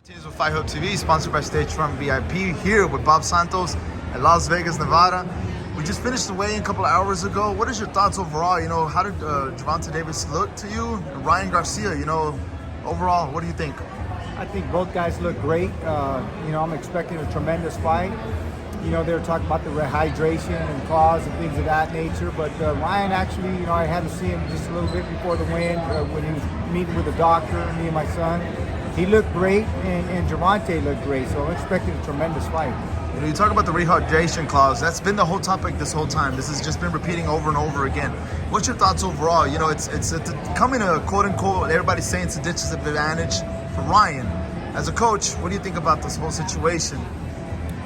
Continues with Fight Hub TV, sponsored by stagefront.vip, here with Bob Santos at Las Vegas, Nevada. We just finished the weigh-in a couple of hours ago. What is your thoughts overall? You know, how did Gervonta Davis look to you? And Ryan Garcia, you know, overall, what do you think? I think both guys look great. I'm expecting a tremendous fight. You know, they were talking about the rehydration and claws and things of that nature. But Ryan actually, I had to see him just a little bit before the weigh-in when he was meeting with the doctor, me and my son. He looked great, and Javonta looked great. So I'm expecting a tremendous fight. You know, you talk about the rehydration clause. That's been the whole topic this whole time. This has just been repeating over and over again. What's your thoughts overall? You know, it's coming to quote unquote. Everybody's saying it's a disadvantage for Ryan. As a coach, what do you think about this whole situation?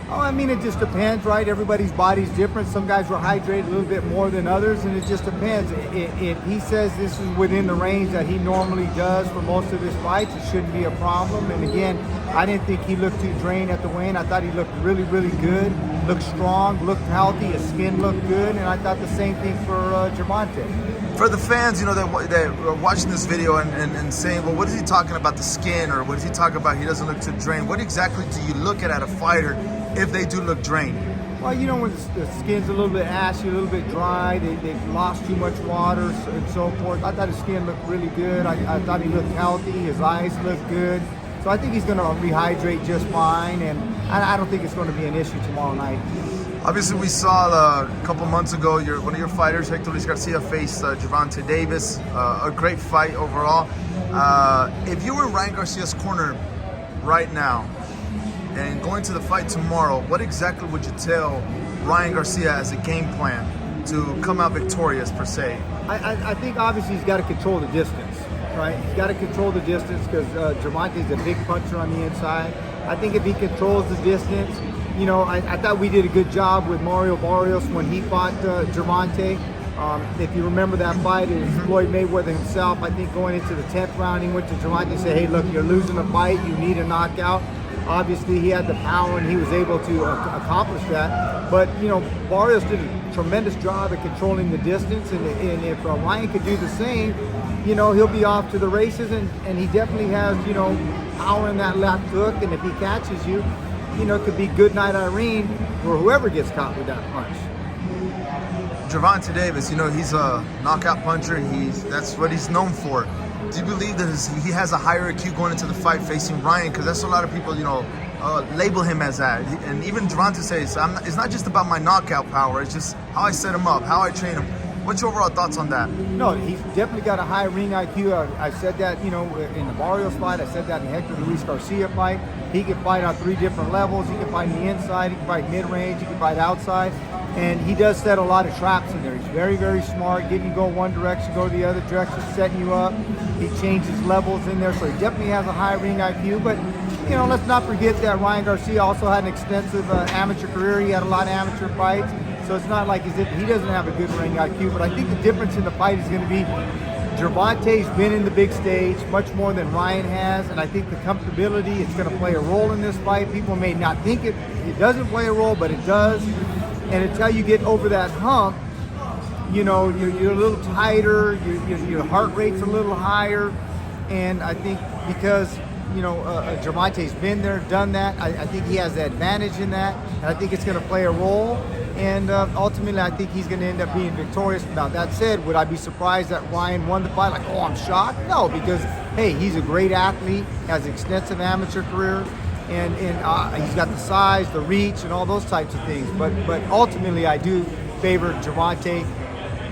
Oh, I mean, it just depends, right? Everybody's body's different. Some guys will hydrate a little bit more than others, and it just depends. If he says this is within the range that he normally does for most of his fights, it shouldn't be a problem. And again, I didn't think he looked too drained at the weigh-in. I thought he looked really, really good, looked strong, looked healthy, his skin looked good, and I thought the same thing for Gervonta. For the fans, that are watching this video and saying, well, what is he talking about the skin, or what is he talking about he doesn't look too drained? What exactly do you look at a fighter if they do look drained? Well, when the skin's a little bit ashy, a little bit dry, they've lost too much water and so forth. I thought his skin looked really good. I thought he looked healthy. His eyes looked good. So I think he's going to rehydrate just fine, and I don't think it's going to be an issue tomorrow night. Obviously, we saw a couple months ago one of your fighters, Hector Garcia, faced Gervonta Davis. A great fight overall. If you were in Ryan Garcia's corner right now and going to the fight tomorrow, what exactly would you tell Ryan Garcia as a game plan to come out victorious, per se? I think obviously he's got to control the distance, right? He's got to control the distance because Gervonta's a big puncher on the inside. I think if he controls the distance, I thought we did a good job with Mario Barrios when he fought Gervonta. If you remember that fight, it was Floyd Mayweather himself. I think going into the 10th round, he went to Gervonta and said, hey, look, you're losing the fight. You need a knockout. Obviously, he had the power and he was able to accomplish that. But, Barrios did a tremendous job at controlling the distance. And if Ryan could do the same, he'll be off to the races. And he definitely has, power in that left hook. And if he catches you, it could be good night Irene for whoever gets caught with that punch. Gervonta Davis, he's a knockout puncher. That's what he's known for. Do you believe that he has a higher IQ going into the fight facing Ryan? Because that's a lot of people, label him as that. And even Gervonta says, it's not just about my knockout power. It's just how I set him up, how I train him. What's your overall thoughts on that? No, he's definitely got a high ring IQ. I said that, in the Barrios fight. I said that in Hector Garcia fight. He can fight on 3 different levels. He can fight in the inside. He can fight mid-range. He can fight outside. And he does set a lot of traps in there. He's very, very smart. Getting you go one direction, go the other direction, setting you up. He changes levels in there. So he definitely has a high ring IQ. But, let's not forget that Ryan Garcia also had an extensive amateur career. He had a lot of amateur fights. So it's not like as if he doesn't have a good ring IQ, but I think the difference in the fight is going to be Gervonta's been in the big stage much more than Ryan has, and I think the comfortability is going to play a role in this fight. People may not think it doesn't play a role, but it does. And until you get over that hump, you're a little tighter, your heart rate's a little higher, and I think because Gervonta's been there, done that, I think he has the advantage in that, and I think it's going to play a role. And ultimately, I think he's going to end up being victorious. Now, that said, would I be surprised that Ryan won the fight? Like, I'm shocked? No, because, hey, he's a great athlete, has an extensive amateur career, and he's got the size, the reach, and all those types of things. But ultimately, I do favor Gervonta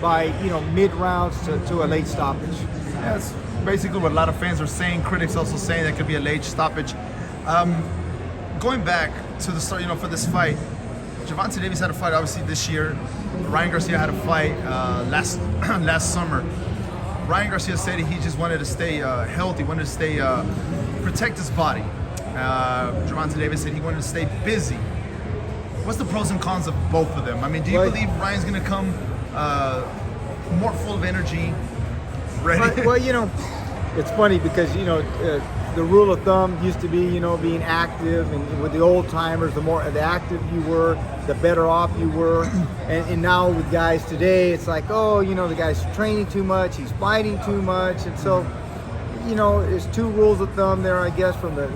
by, mid-rounds to a late stoppage. That's basically what a lot of fans are saying. Critics also saying that could be a late stoppage. Going back to the start, for this fight, Gervonta Davis had a fight obviously this year. Ryan Garcia had a fight last summer. Ryan Garcia said he just wanted to stay healthy, wanted to protect his body. Gervonta Davis said he wanted to stay busy. What's the pros and cons of both of them? I mean, do you believe Ryan's going to come more full of energy, ready? Well, it's funny because, the rule of thumb used to be, being active, and with the old timers, the more active you were, the better off you were. And now with guys today, it's like, the guy's training too much, he's fighting too much. And so you know, it's two rules of thumb there, I guess, from the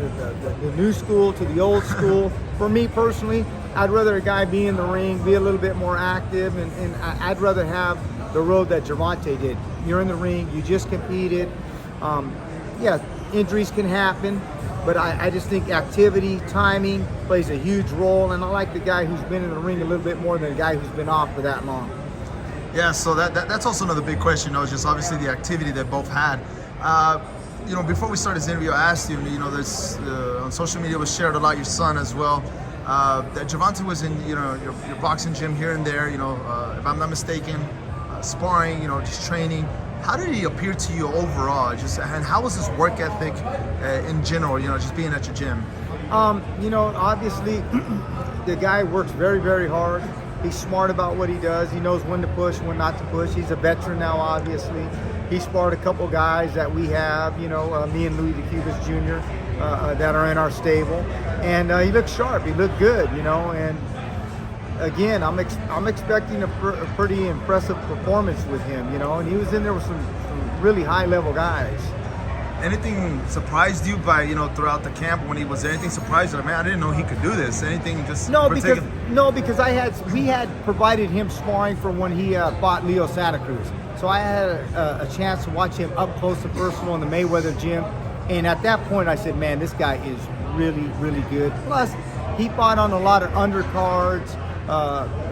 new school to the old school. For me personally, I'd rather a guy be in the ring, be a little bit more active, and I'd rather have the road that Gervonta did. You're in the ring, you just competed. Yeah, injuries can happen, but I just think activity, timing plays a huge role, and I like the guy who's been in the ring a little bit more than the guy who's been off for that long. Yeah, so that's also another big question, though, is just obviously the activity that both had. You know, before we started this interview, I asked you, you know, this on social media was shared a lot, your son as well, that Javonta was in, you know, your boxing gym here and there, you know, if I'm not mistaken, sparring, you know, just training. How did he appear to you overall? And how was his work ethic in general, you know, just being at your gym? You know, obviously, the guy works very, very hard. He's smart about what he does. He knows when to push, when not to push. He's a veteran now, obviously. He sparred a couple guys that we have, you know, me and Louis DeCubas Jr. That are in our stable. And he looked sharp. He looked good, you know. And again, I'm expecting a pretty impressive performance with him, you know. And he was in there with some really high-level guys. Anything surprised you by, you know, throughout the camp when he was there? Anything surprised you? Like, man, I didn't know he could do this. Anything just because we had provided him sparring for when he fought Leo Santa Cruz. So I had a chance to watch him up close and personal in the Mayweather gym. And at that point I said, man, this guy is really, really good. Plus, he fought on a lot of undercards.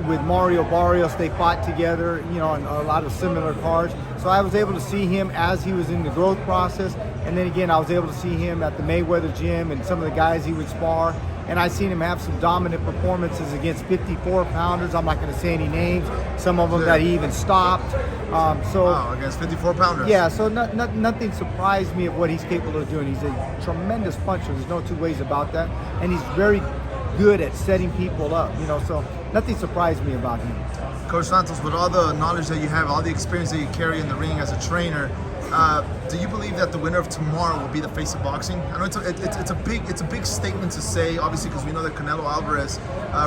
With Mario Barrios, they fought together, you know, on a lot of similar cards. So I was able to see him as he was in the growth process. And then again, I was able to see him at the Mayweather gym and some of the guys he would spar. And I seen him have some dominant performances against 54-pounders. I'm not going to say any names. Some of them that he even stopped. Wow, against 54-pounders. Yeah, so nothing surprised me of what he's capable of doing. He's a tremendous puncher. There's no two ways about that. And he's very good at setting people up, you know, so nothing surprised me about him. Coach Santos, with all the knowledge that you have, all the experience that you carry in the ring as a trainer, do you believe that the winner of tomorrow will be the face of boxing? I know it's a big statement to say, obviously, because we know that Canelo Alvarez,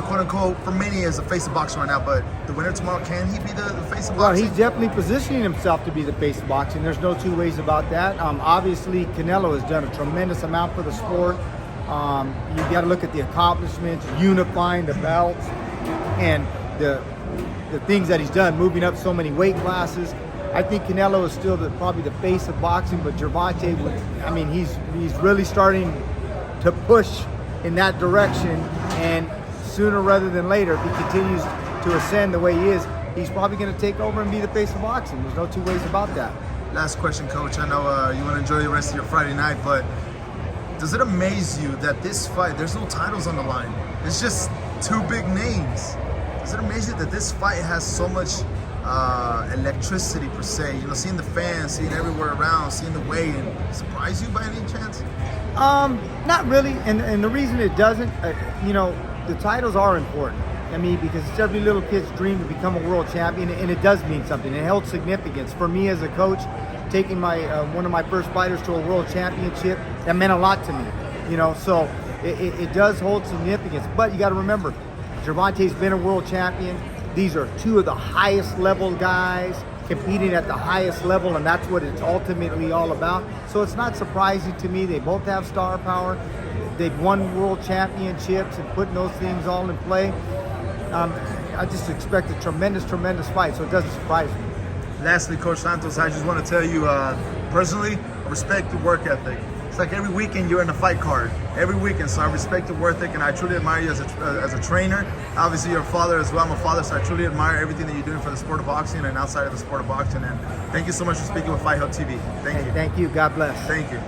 quote unquote, for many is the face of boxing right now. But the winner tomorrow, can he be the face of boxing? Well, he's definitely positioning himself to be the face of boxing. There's no two ways about that. Obviously, Canelo has done a tremendous amount for the sport. You got to look at the accomplishments, unifying the belts, and the things that he's done, moving up so many weight classes. I think Canelo is still probably the face of boxing, but Gervonta, I mean, he's really starting to push in that direction, and sooner rather than later, if he continues to ascend the way he is, he's probably going to take over and be the face of boxing. There's no two ways about that. Last question, Coach. I know you want to enjoy the rest of your Friday night, but does it amaze you that this fight, there's no titles on the line? It's just two big names. Does it amaze you that this fight has so much electricity, per se? You know, seeing the fans, seeing everywhere around, seeing the weigh-in. Surprise you by any chance? Not really, and the reason it doesn't, you know, the titles are important. I mean, because it's every little kid's dream to become a world champion, and it does mean something. It held significance for me as a coach. Taking my one of my first fighters to a world championship, that meant a lot to me, you know. So it does hold significance. But you got to remember, Gervonta's been a world champion. These are two of the highest level guys competing at the highest level, and that's what it's ultimately all about. So it's not surprising to me. They both have star power. They've won world championships and putting those things all in play. I just expect a tremendous fight, so it doesn't surprise me. Lastly, Coach Santos, I just want to tell you, personally, I respect your work ethic. It's like every weekend you're in a fight card. Every weekend, so I respect your work ethic, and I truly admire you as a trainer. Obviously, you're a father as well. I'm a father, so I truly admire everything that you're doing for the sport of boxing and outside of the sport of boxing. And thank you so much for speaking with Fight Hub TV. Thank you. Thank you. God bless. Thank you.